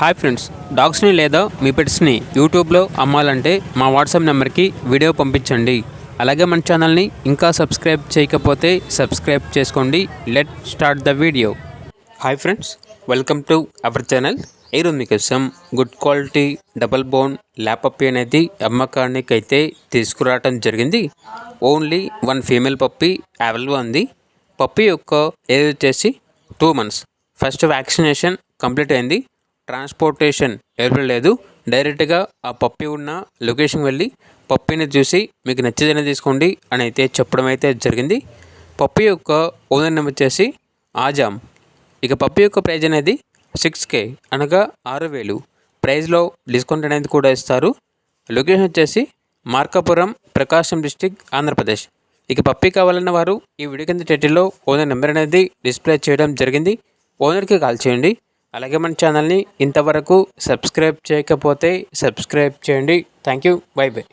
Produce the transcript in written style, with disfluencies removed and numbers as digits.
Hi friends, డాగ్స్ని లేదా మీ పెట్స్ని యూట్యూబ్లో అమ్మాలంటే మా వాట్సాప్ నెంబర్కి వీడియో పంపించండి. అలాగే మన ఛానల్ని ఇంకా సబ్స్క్రైబ్ చేయకపోతే సబ్స్క్రైబ్ చేసుకోండి. Let start the video. Hi friends, welcome to our channel. ఈరోజు మీకోసం good quality double bone lap puppy అనేది అమ్మకానికి అయితే తీసుకురావడం జరిగింది. ఓన్లీ 1 ఫీమేల్ పప్పీ అవైలబుల్ ఉంది. పప్పీ యొక్క ఏజ్ వచ్చేసి 2 months. ఫస్ట్ వ్యాక్సినేషన్ కంప్లీట్ అయింది. ట్రాన్స్పోర్టేషన్ అవైలబుల్ లేదు. డైరెక్ట్గా ఆ పప్పీ ఉన్న లొకేషన్ వెళ్ళి పప్పీని చూసి మీకు నచ్చేదైనా తీసుకోండి అని అయితే చెప్పడం అయితే జరిగింది. పప్పీ యొక్క ఓనర్ నెంబర్ వచ్చేసి ఆజామ్. ఇక పప్పీ యొక్క ప్రైజ్ అనేది 6K అనగా 6,000. ప్రైజ్లో డిస్కౌంట్ అనేది కూడా ఇస్తారు. లొకేషన్ వచ్చేసి మార్కాపురం, ప్రకాశం డిస్టిక్, ఆంధ్రప్రదేశ్. ఇక పప్పీ కావాలన్న వారు ఈ వీడియో కింద టైటిల్లో ఓనర్ నెంబర్ అనేది డిస్ప్లే చేయడం జరిగింది. ఓనర్కి కాల్ చేయండి. అలాగే మన ఛానల్ని ఇంతవరకు సబ్స్క్రైబ్ చేయకపోతే సబ్స్క్రైబ్ చేయండి. Thank you. By by.